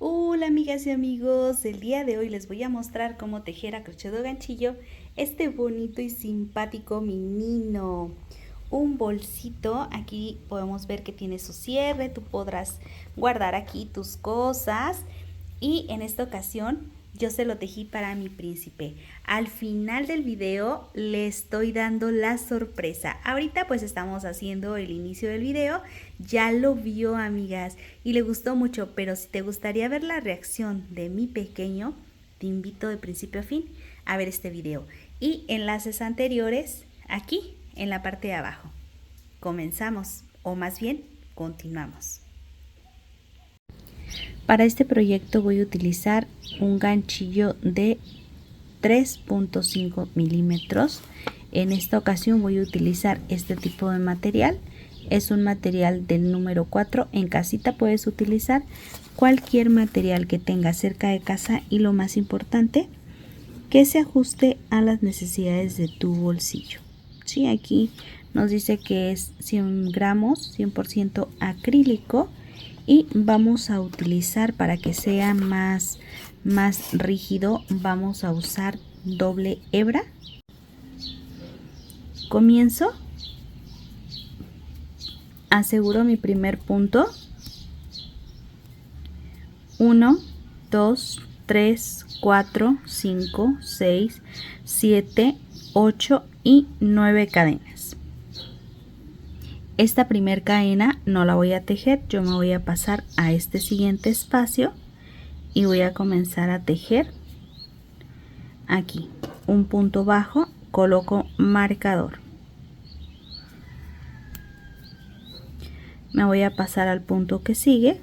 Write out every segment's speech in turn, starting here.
Hola amigas y amigos, el día de hoy les voy a mostrar cómo tejer a crochet o ganchillo este bonito y simpático menino. Un bolsito, aquí podemos ver que tiene su cierre, tú podrás guardar aquí tus cosas y en esta ocasión yo se lo tejí para mi príncipe. Al final del video le estoy dando la sorpresa. Ahorita pues estamos haciendo el inicio del video. Ya lo vio, amigas, y le gustó mucho, pero si te gustaría ver la reacción de mi pequeño, te invito de principio a fin a ver este video. Y enlaces anteriores aquí en la parte de abajo. Comenzamos, o más bien, continuamos. Para este proyecto voy a utilizar un ganchillo de 3.5 milímetros. En esta ocasión voy a utilizar este tipo de material. Es un material del número 4. En casita puedes utilizar cualquier material que tengas cerca de casa y lo más importante, que se ajuste a las necesidades de tu bolsillo. Sí, aquí nos dice que es 100 gramos, 100% acrílico. Y vamos a utilizar, para que sea más rígido, vamos a usar doble hebra. Comienzo, aseguro mi primer punto. 1, 2, 3, 4, 5, 6, 7, 8 y 9 cadenas. Esta primera cadena no la voy a tejer, yo me voy a pasar a este siguiente espacio y voy a comenzar a tejer aquí un punto bajo, coloco marcador, me voy a pasar al punto que sigue,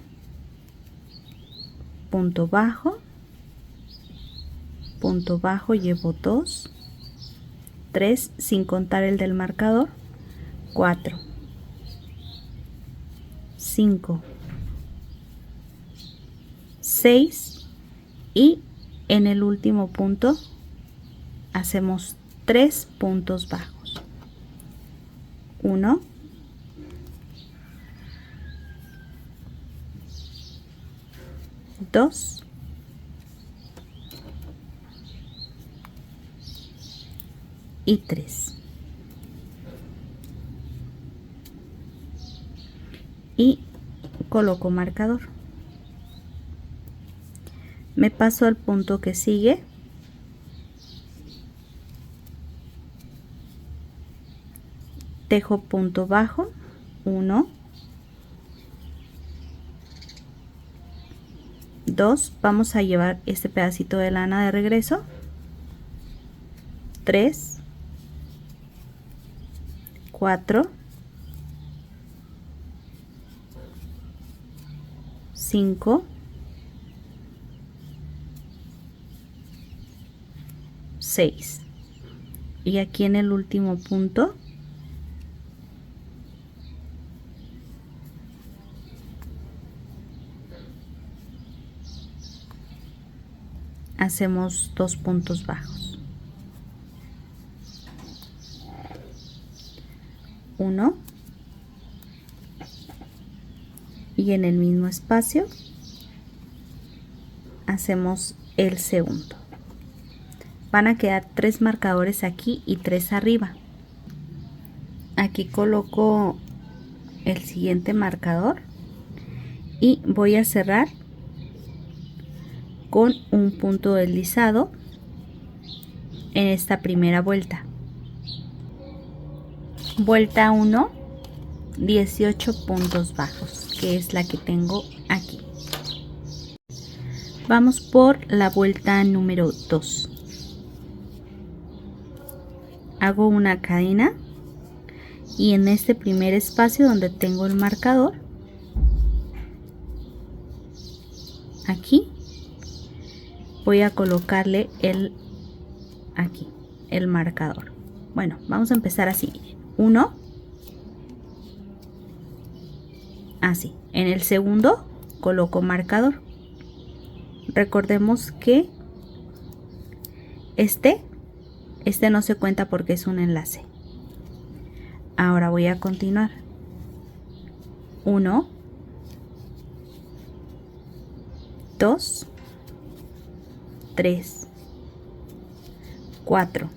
punto bajo, llevo 2, 3 sin contar el del marcador, 4, 5, 6 y en el último punto hacemos 3 puntos bajos. 1, 2, y 3. Y coloco marcador. Me paso al punto que sigue. Tejo punto bajo, 1, 2, vamos a llevar este pedacito de lana de regreso, 3, 4, 5, 6 y aquí en el último punto hacemos 2 puntos bajos, 1 y en el mismo espacio hacemos el segundo. Van a quedar 3 marcadores aquí y 3 arriba. Aquí coloco el siguiente marcador y voy a cerrar con un punto deslizado en esta primera vuelta. Vuelta 1, 18 puntos bajos, que es la que tengo aquí. Vamos por la vuelta número 2. Hago una cadena y en este primer espacio donde tengo el marcador, aquí voy a colocarle aquí el marcador. Bueno, vamos a empezar así. 1, así. En el segundo coloco marcador. Recordemos que este no se cuenta porque es un enlace. Ahora voy a continuar. 1, 2, 3, 4,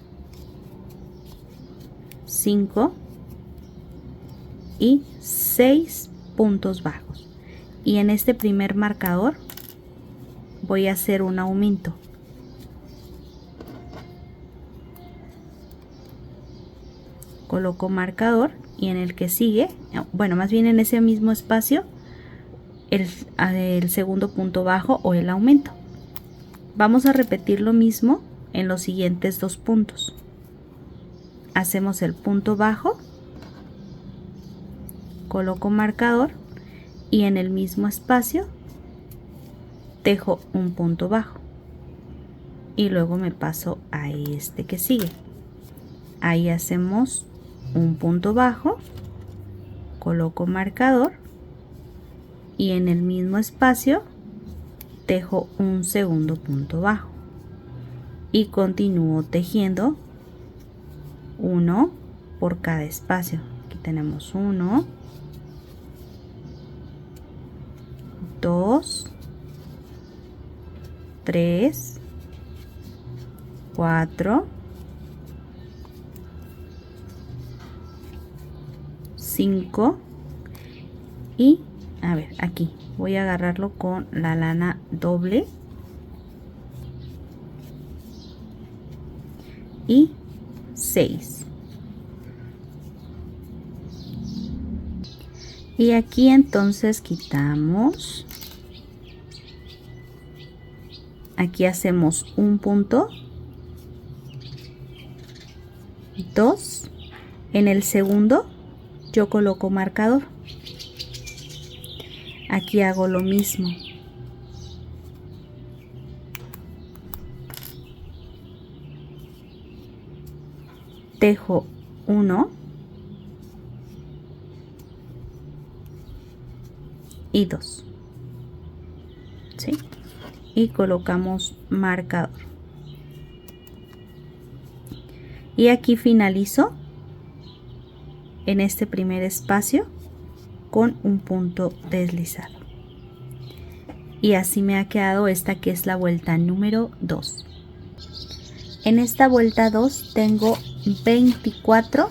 5 y 6 puntos bajos. Y en este primer marcador voy a hacer un aumento. Coloco marcador y en el que sigue, bueno, más bien en ese mismo espacio, el segundo punto bajo o el aumento. Vamos a repetir lo mismo en los siguientes 2 puntos. Hacemos el punto bajo, coloco marcador y en el mismo espacio tejo un punto bajo y luego me paso a este que sigue. Ahí hacemos un punto bajo, coloco marcador y en el mismo espacio tejo un segundo punto bajo y continúo tejiendo uno por cada espacio. Aquí tenemos 1, 2, 3, 4, 5 y a ver, aquí voy a agarrarlo con la lana doble y 6. Y aquí entonces quitamos, aquí hacemos un punto, 2, en el segundo yo coloco marcador. Aquí hago lo mismo. Tejo 1 y 2. ¿Sí? Y colocamos marcador. Y aquí finalizo en este primer espacio con un punto deslizado. Y así me ha quedado esta que es la vuelta número 2. En esta vuelta 2 tengo 24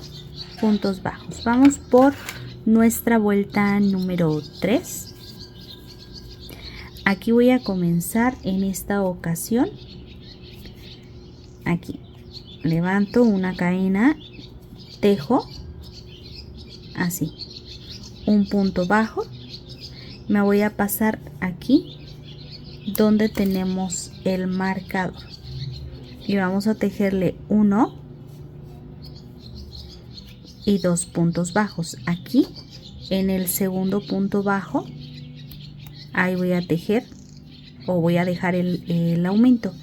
puntos bajos. Vamos por nuestra vuelta número 3. Aquí voy a comenzar en esta ocasión. Aquí levanto una cadena, tejo así un punto bajo, me voy a pasar aquí donde tenemos el marcador y vamos a tejerle 1 y 2 puntos bajos. Aquí en el segundo punto bajo, ahí voy a tejer o voy a dejar el aumento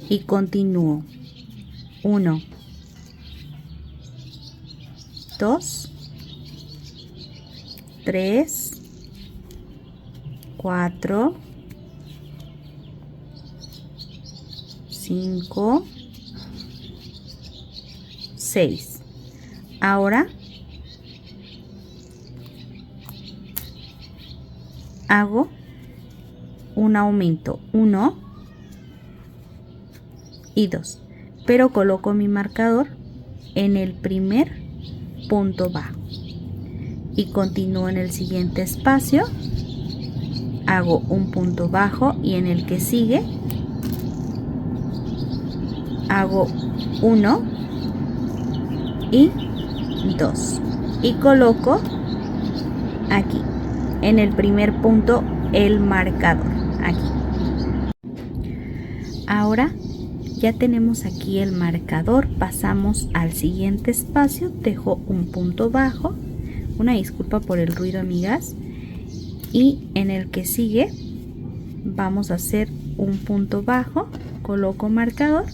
y continúo 1, 2, 3, 4, 5, 6. Ahora hago un aumento 1 y 2, pero coloco mi marcador en el primer punto bajo y continúo en el siguiente espacio, hago un punto bajo y en el que sigue hago 1 y 2 y coloco aquí en el primer punto el marcador aquí. Ahora ya tenemos aquí el marcador, pasamos al siguiente espacio, tejo un punto bajo, una disculpa por el ruido amigas, y en el que sigue vamos a hacer un punto bajo, coloco marcador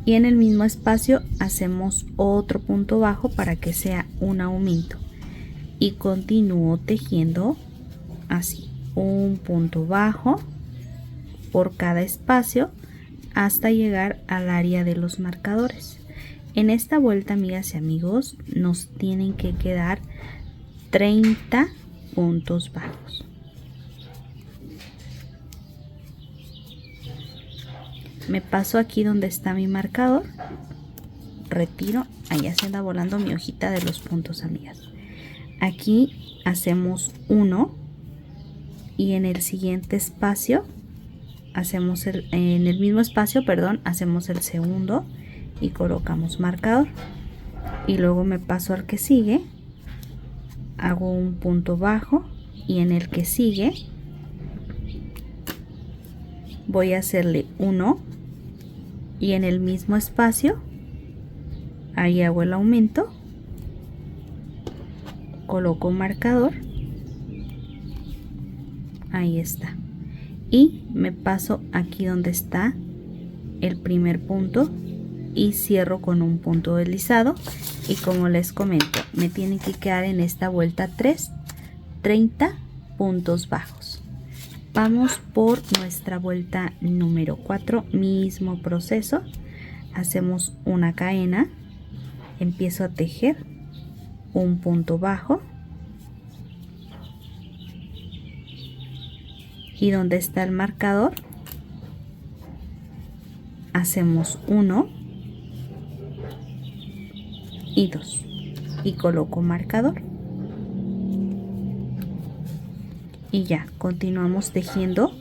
y en el mismo espacio hacemos otro punto bajo para que sea un aumento y continúo tejiendo así un punto bajo por cada espacio hasta llegar al área de los marcadores. En esta vuelta, amigas y amigos, nos tienen que quedar 30 puntos bajos. Me paso aquí donde está mi marcador, retiro, allá se anda volando mi hojita de los puntos, amigas. Aquí hacemos 1 y en el siguiente espacio hacemos en el mismo espacio, perdón, hacemos el segundo y colocamos marcador. Y luego me paso al que sigue, hago un punto bajo y en el que sigue voy a hacerle 1 y en el mismo espacio ahí hago el aumento, coloco marcador, ahí está, y me paso aquí donde está el primer punto y cierro con un punto deslizado. Y como les comento, me tienen que quedar en esta vuelta 30 puntos bajos. Vamos por nuestra vuelta número 4, mismo proceso, hacemos una cadena, empiezo a tejer un punto bajo y donde está el marcador hacemos 1 y 2 y coloco marcador y ya continuamos tejiendo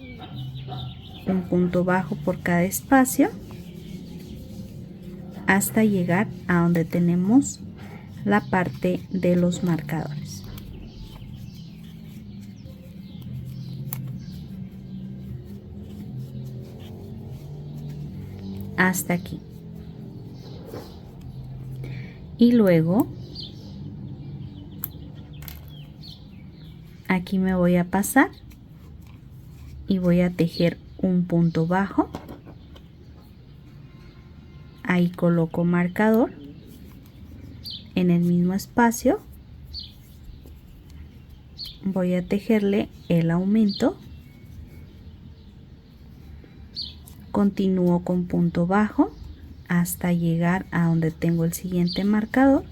un punto bajo por cada espacio hasta llegar a donde tenemos la parte de los marcadores. Hasta aquí. Y luego aquí me voy a pasar y voy a tejer un punto bajo, ahí coloco marcador, en el mismo espacio voy a tejerle el aumento, continúo con punto bajo hasta llegar a donde tengo el siguiente marcador.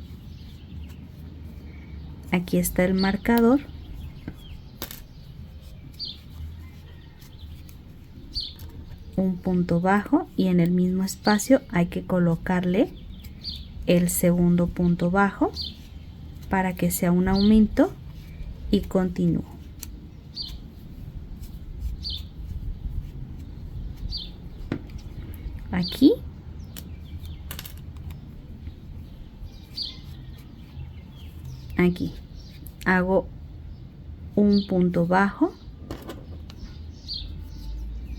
Aquí está el marcador, un punto bajo y en el mismo espacio hay que colocarle el segundo punto bajo para que sea un aumento y continúo. Aquí hago un punto bajo,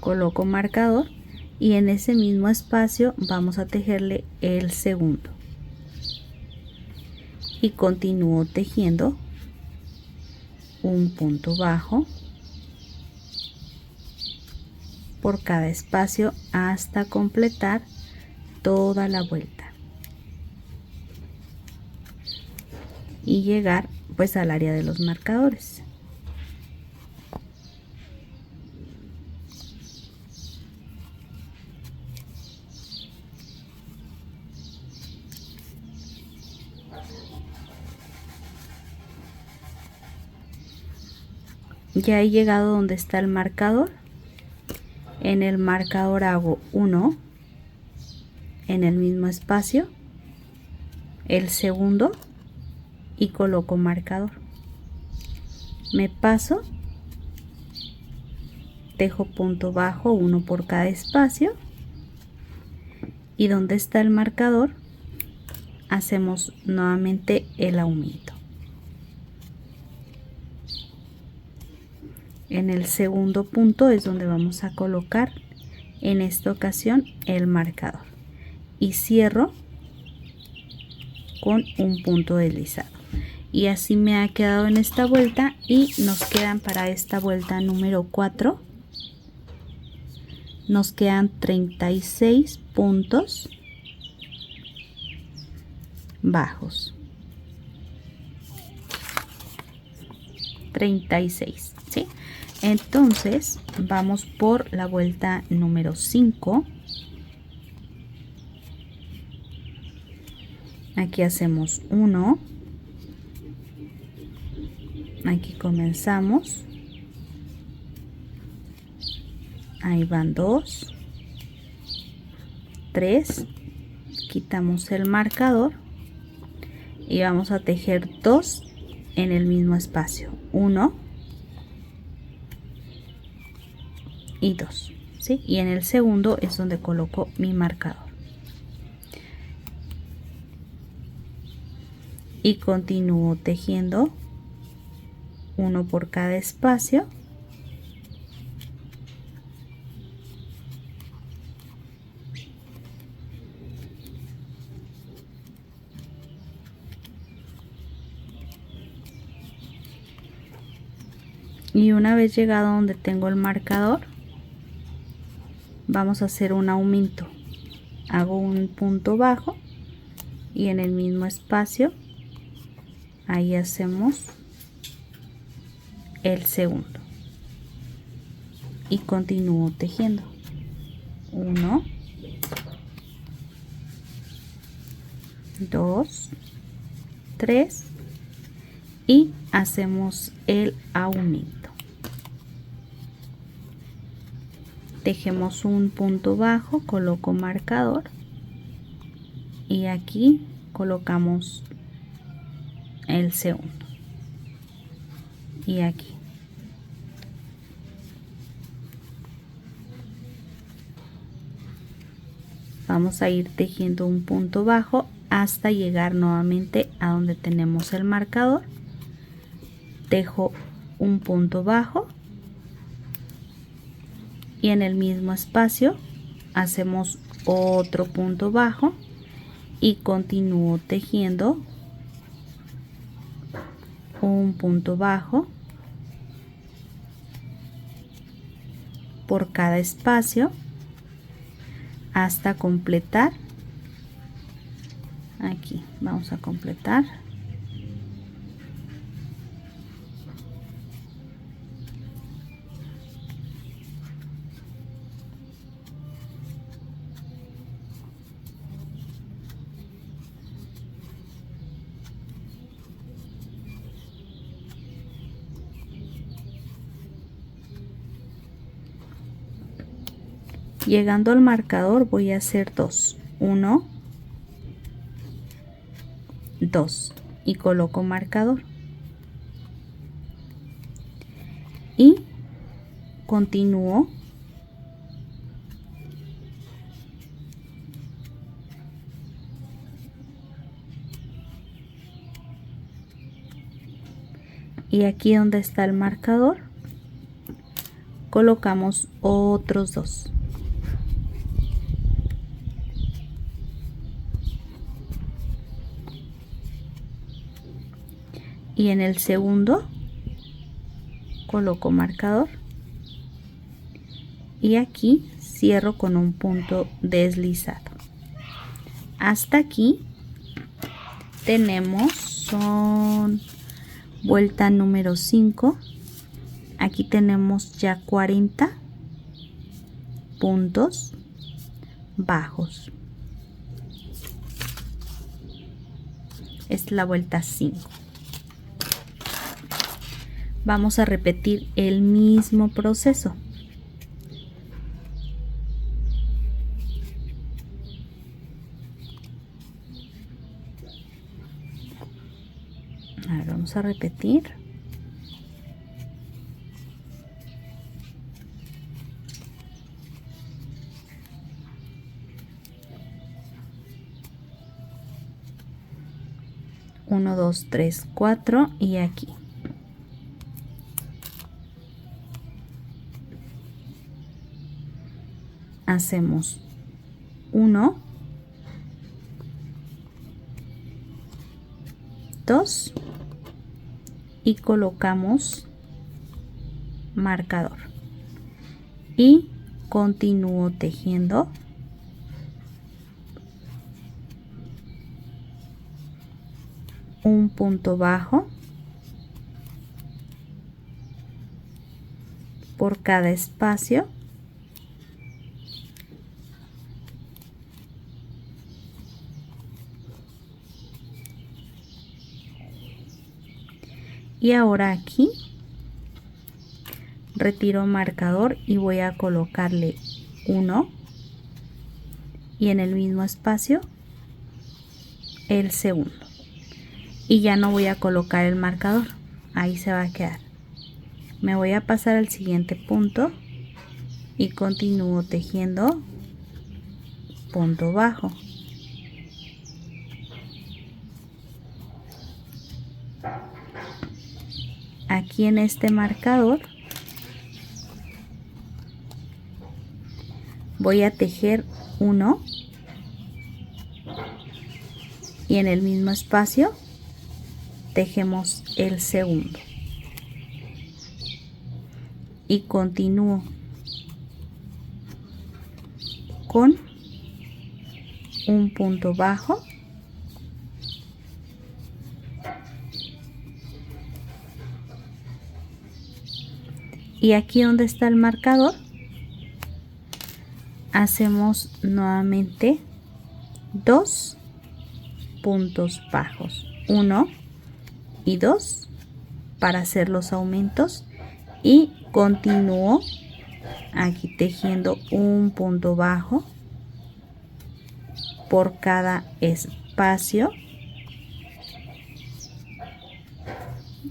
coloco marcador y en ese mismo espacio vamos a tejerle el segundo y continúo tejiendo un punto bajo por cada espacio hasta completar toda la vuelta y llegar pues al área de los marcadores. Ya he llegado donde está el marcador. En el marcador hago 1 en el mismo espacio, el segundo y coloco marcador. Me paso, tejo punto bajo, 1 por cada espacio y donde está el marcador hacemos nuevamente el aumento. En el segundo punto es donde vamos a colocar en esta ocasión el marcador y cierro con un punto deslizado. Y así me ha quedado en esta vuelta y nos quedan para esta vuelta número 4 nos quedan 36 puntos bajos, 36, ¿sí? Entonces vamos por la vuelta número 5. Aquí hacemos 1, aquí comenzamos, ahí van 2, 3, quitamos el marcador y vamos a tejer 2 en el mismo espacio, 1 y 2, ¿sí? Y en el segundo es donde coloco mi marcador. Y continúo tejiendo 1 por cada espacio. Y una vez llegado donde tengo el marcador, vamos a hacer un aumento. Hago un punto bajo y en el mismo espacio ahí hacemos el segundo y continúo tejiendo 1, 2, 3 y hacemos el aumento. Tejemos un punto bajo, coloco marcador y aquí colocamos el segundo y aquí. Vamos a ir tejiendo un punto bajo hasta llegar nuevamente a donde tenemos el marcador. Tejo un punto bajo y en el mismo espacio hacemos otro punto bajo y continúo tejiendo un punto bajo por cada espacio hasta completar. Aquí vamos a completar. Llegando al marcador voy a hacer 2, 1, 2 y coloco marcador y continúo y aquí donde está el marcador colocamos otros 2. Y en el segundo coloco marcador y aquí cierro con un punto deslizado. Hasta aquí tenemos, son vuelta número 5. Aquí tenemos ya 40 puntos bajos. Es la vuelta 5. Vamos a repetir el mismo proceso. A ver, vamos a repetir. Uno, dos, tres, cuatro y aquí. Hacemos 1, 2 y colocamos marcador y continúo tejiendo un punto bajo por cada espacio y ahora aquí retiro marcador y voy a colocarle 1 y en el mismo espacio el segundo. Y ya no voy a colocar el marcador, ahí se va a quedar. Me voy a pasar al siguiente punto y continúo tejiendo punto bajo. Aquí en este marcador voy a tejer uno y en el mismo espacio tejemos el segundo y continúo con un punto bajo y aquí donde está el marcador hacemos nuevamente 2 puntos bajos, 1 y 2 para hacer los aumentos y continúo aquí tejiendo un punto bajo por cada espacio.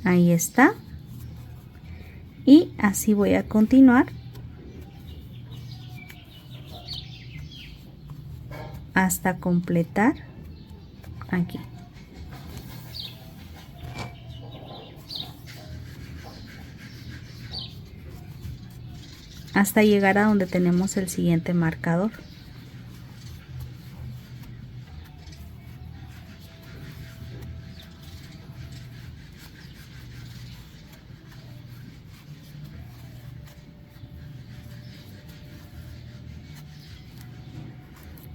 Ahí está. Y así voy a continuar hasta completar aquí. Hasta llegar a donde tenemos el siguiente marcador.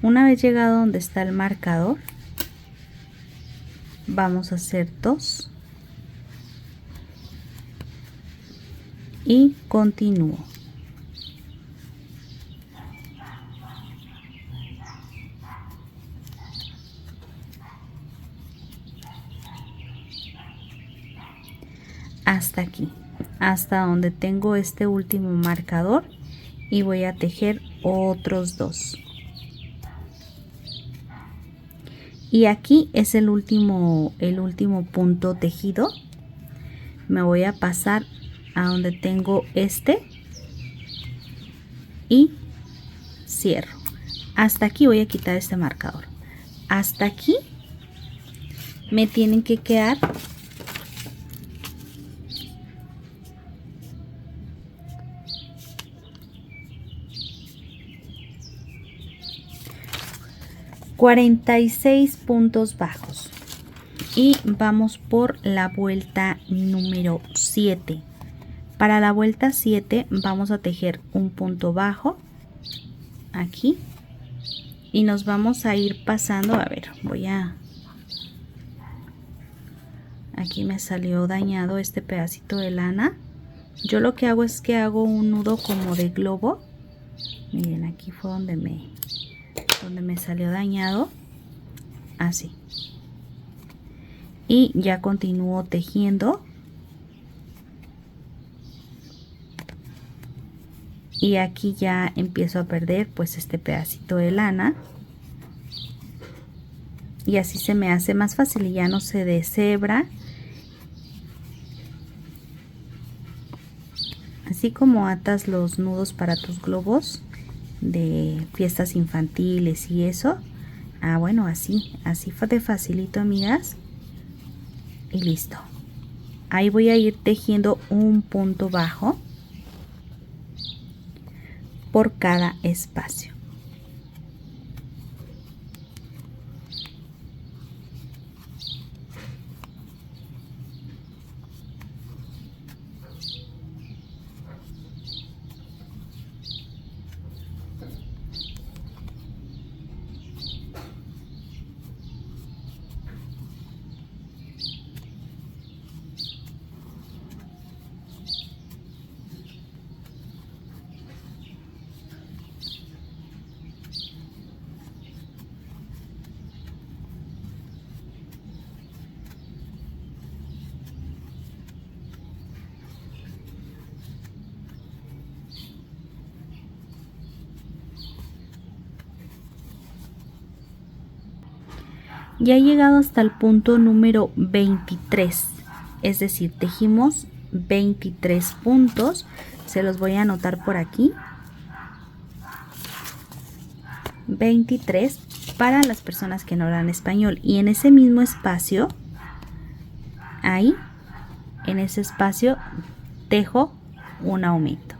Una vez llegado donde está el marcador, vamos a hacer 2 y continúo. Hasta aquí, hasta donde tengo este último marcador y voy a tejer otros 2. Y aquí es el último punto tejido. Me voy a pasar a donde tengo este y cierro. Hasta aquí voy a quitar este marcador. Hasta aquí me tienen que quedar 46 puntos bajos y vamos por la vuelta número 7. Para la vuelta 7 vamos a tejer un punto bajo aquí y nos vamos a ir pasando. A ver, aquí me salió dañado este pedacito de lana. Yo lo que hago es que hago un nudo como de globo. Miren, aquí fue donde me salió dañado, así, y ya continúo tejiendo y aquí ya empiezo a perder pues este pedacito de lana y así se me hace más fácil y ya no se deshebra. Así como atas los nudos para tus globos de fiestas infantiles y eso. Bueno, así fue de facilito, amigas. Y listo. Ahí voy a ir tejiendo un punto bajo por cada espacio. Ya he llegado hasta el punto número 23, es decir, tejimos 23 puntos. Se los voy a anotar por aquí. 23 para las personas que no hablan español. Y en ese mismo espacio, ahí, en ese espacio, tejo un aumento.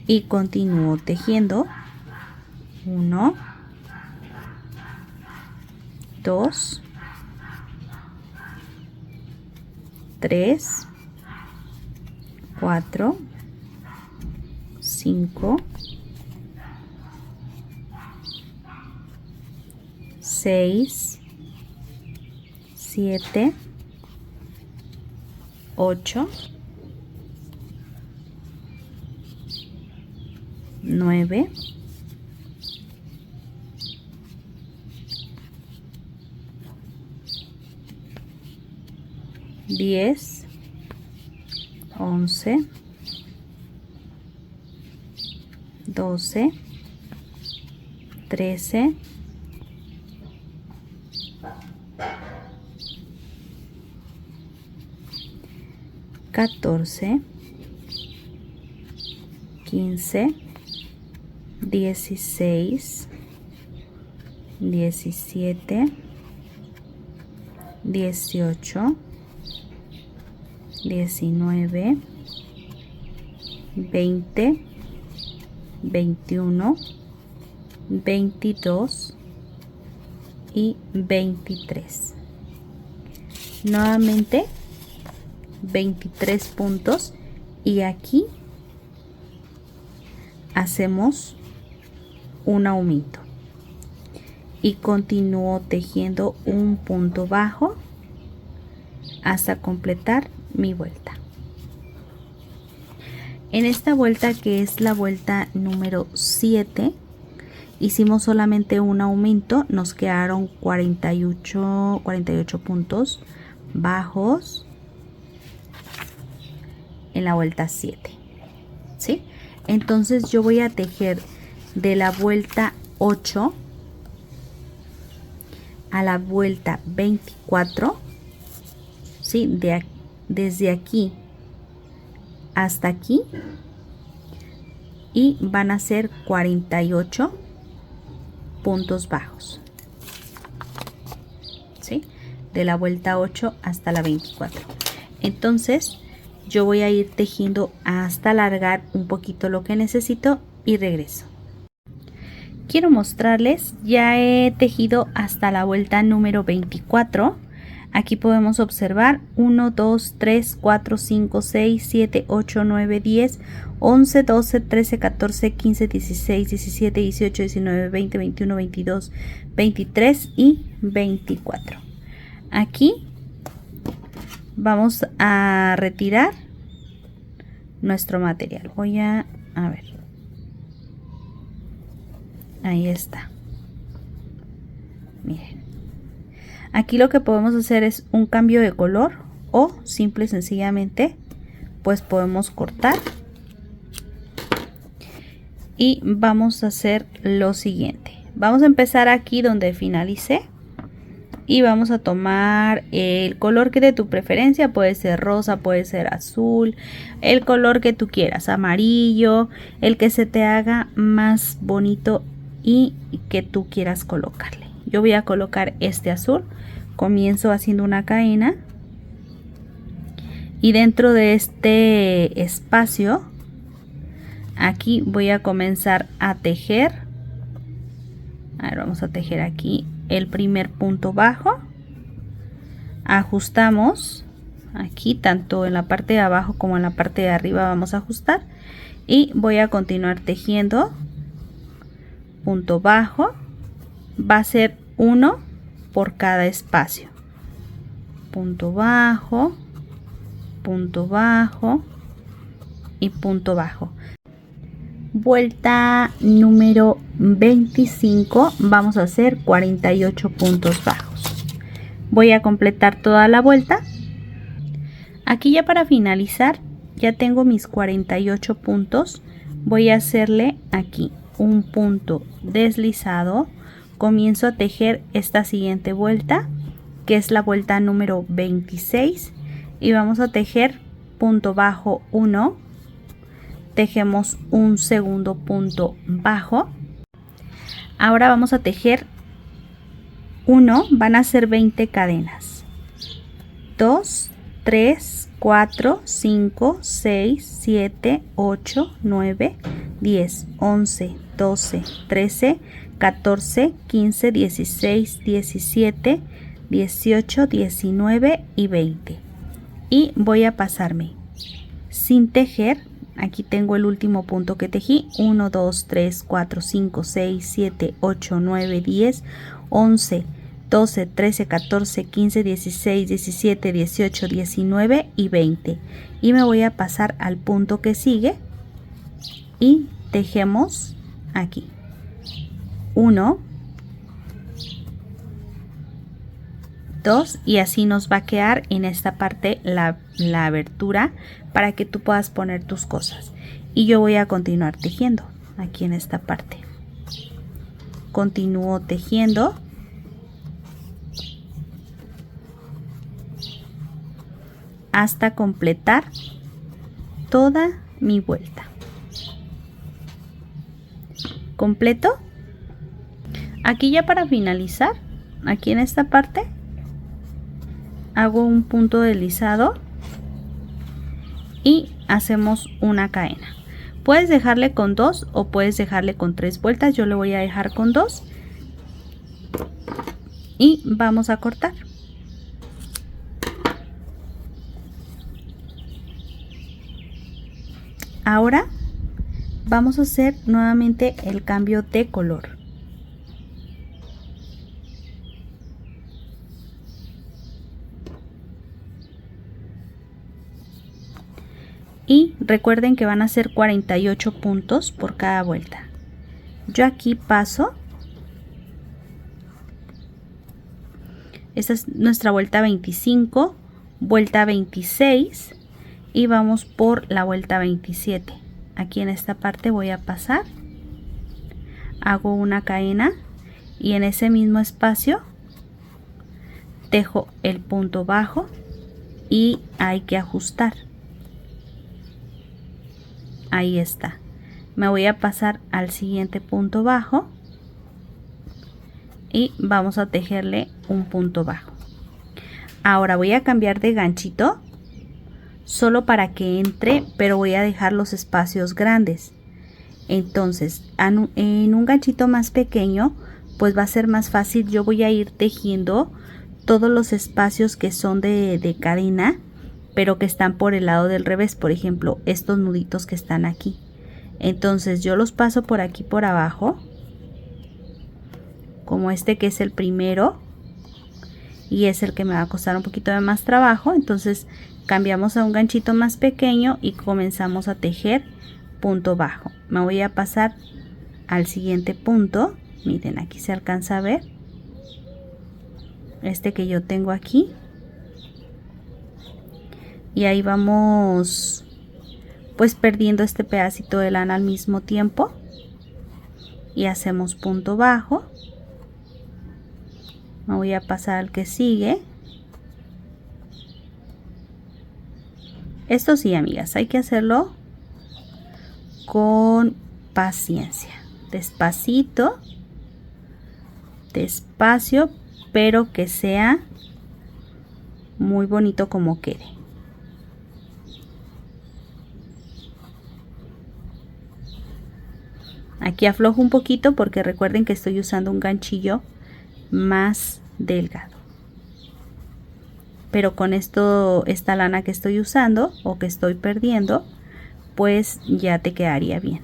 Y continúo tejiendo. 1, 2, 3, 4, 5, 6, 7, 8, 9, 10, 11, 12, 13, 14, 15, 16, 17, 18, 19, 20, 21, 22 y 23. Nuevamente 23 puntos y aquí hacemos un aumento y continúo tejiendo un punto bajo hasta completar mi vuelta. En esta vuelta, que es la vuelta número 7, hicimos solamente un aumento, nos quedaron 48 puntos bajos en la vuelta 7, ¿sí? Entonces yo voy a tejer de la vuelta 8 a la vuelta 24, ¿sí? Desde aquí hasta aquí, y van a ser 48 puntos bajos, ¿sí? De la vuelta 8 hasta la 24. Entonces yo voy a ir tejiendo hasta alargar un poquito lo que necesito y regreso. Quiero mostrarles, ya he tejido hasta la vuelta número 24. Aquí podemos observar 1, 2, 3, 4, 5, 6, 7, 8, 9, 10, 11, 12, 13, 14, 15, 16, 17, 18, 19, 20, 21, 22, 23 y 24. Aquí vamos a retirar nuestro material. Voy a ver. Ahí está. Miren. Aquí lo que podemos hacer es un cambio de color o simple y sencillamente pues podemos cortar. Y vamos a hacer lo siguiente. Vamos a empezar aquí donde finalicé. Y vamos a tomar el color que de tu preferencia, puede ser rosa, puede ser azul, el color que tú quieras, amarillo, el que se te haga más bonito y que tú quieras colocarle. Yo voy a colocar este azul, comienzo haciendo una cadena y dentro de este espacio, aquí voy a comenzar a tejer. A ver, vamos a tejer aquí el primer punto bajo, ajustamos aquí tanto en la parte de abajo como en la parte de arriba, vamos a ajustar y voy a continuar tejiendo punto bajo. Va a ser uno por cada espacio, punto bajo y punto bajo. Vuelta número 25, vamos a hacer 48 puntos bajos. Voy a completar toda la vuelta. Aquí ya para finalizar, ya tengo mis 48 puntos. Voy a hacerle aquí un punto deslizado comienzo a tejer esta siguiente vuelta, que es la vuelta número 26, y vamos a tejer punto bajo 1, tejemos un segundo punto bajo. Ahora vamos a tejer 1, van a ser 20 cadenas, 2, 3, 4, 5, 6, 7, 8, 9, 10, 11, 12, 13, 14, 15, 16, 17, 18, 19 y 20. Y voy a pasarme sin tejer. Aquí tengo el último punto que tejí, 1, 2, 3, 4, 5, 6, 7, 8, 9, 10, 11, 12, 13, 14, 15, 16, 17, 18, 19 y 20. Y me voy a pasar al punto que sigue y tejemos aquí 1, 2 y así nos va a quedar en esta parte la abertura para que tú puedas poner tus cosas. Y yo voy a continuar tejiendo aquí en esta parte. Continúo tejiendo hasta completar toda mi vuelta. ¿Completo? Aquí ya para finalizar, aquí en esta parte hago un punto deslizado y hacemos una cadena. Puedes dejarle con 2 o puedes dejarle con 3 vueltas. Yo le voy a dejar con 2 y vamos a cortar. Ahora vamos a hacer nuevamente el cambio de color. Y recuerden que van a ser 48 puntos por cada vuelta. Yo aquí paso. Esta es nuestra vuelta 25, vuelta 26 y vamos por la vuelta 27. Aquí en esta parte voy a pasar, hago una cadena y en ese mismo espacio tejo el punto bajo y hay que ajustar. Ahí está. Me voy a pasar al siguiente punto bajo y vamos a tejerle un punto bajo. Ahora voy a cambiar de ganchito solo para que entre, pero voy a dejar los espacios grandes. Entonces en un ganchito más pequeño pues va a ser más fácil. Yo voy a ir tejiendo todos los espacios que son de cadena, pero que están por el lado del revés. Por ejemplo, estos nuditos que están aquí. Entonces yo los paso por aquí por abajo, como este que es el primero y es el que me va a costar un poquito de más trabajo. Entonces cambiamos a un ganchito más pequeño y comenzamos a tejer punto bajo. Me voy a pasar al siguiente punto. Miren, aquí se alcanza a ver este que yo tengo aquí. Y ahí vamos pues perdiendo este pedacito de lana al mismo tiempo y hacemos punto bajo. Me voy a pasar al que sigue. Esto sí, amigas, hay que hacerlo con paciencia, despacito, despacio, pero que sea muy bonito como quede. Aquí aflojo un poquito porque recuerden que estoy usando un ganchillo más delgado. Pero con esta lana que estoy usando o que estoy perdiendo, pues ya te quedaría bien.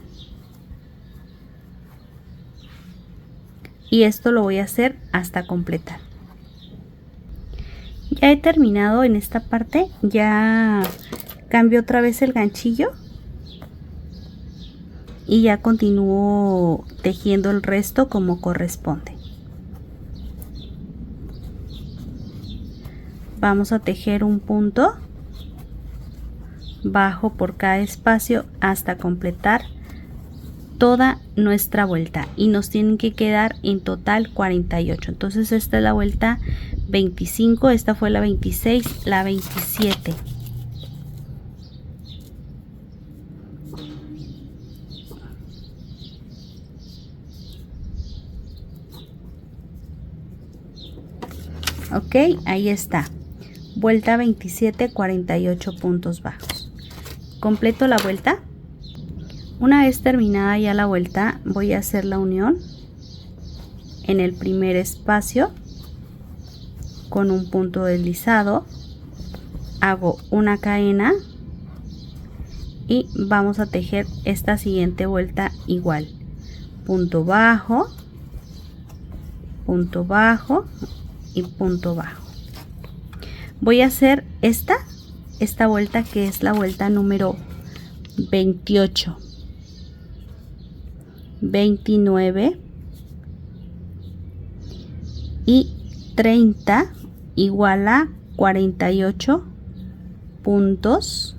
Y esto lo voy a hacer hasta completar. Ya he terminado en esta parte. Ya cambio otra vez el ganchillo. Y ya continúo tejiendo el resto como corresponde. Vamos a tejer un punto bajo por cada espacio hasta completar toda nuestra vuelta y nos tienen que quedar en total 48. Entonces esta es la vuelta 25, esta fue la 26, la 27. Ok, ahí está. Vuelta 27, 48 puntos bajos. Completo la vuelta. Una vez terminada ya la vuelta, voy a hacer la unión en el primer espacio con un punto deslizado. Hago una cadena y vamos a tejer esta siguiente vuelta igual. Punto bajo y punto bajo. Voy a hacer esta vuelta, que es la vuelta número 28, 29 y 30 igual a 48 puntos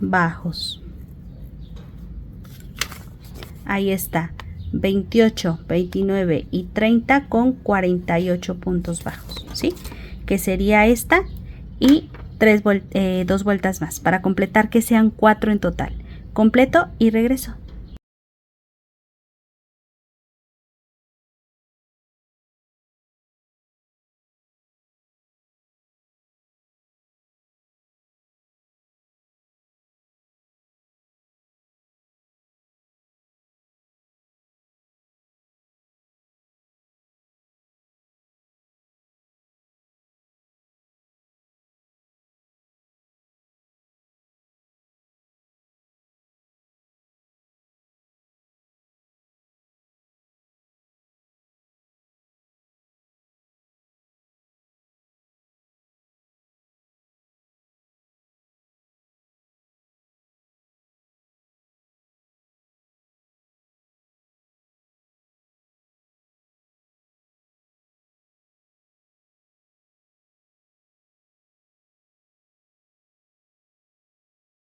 bajos. Ahí está, 28, 29 y 30 con 48 puntos bajos, ¿sí? Que sería esta y dos vueltas más para completar, que sean 4 en total. Completo y regreso.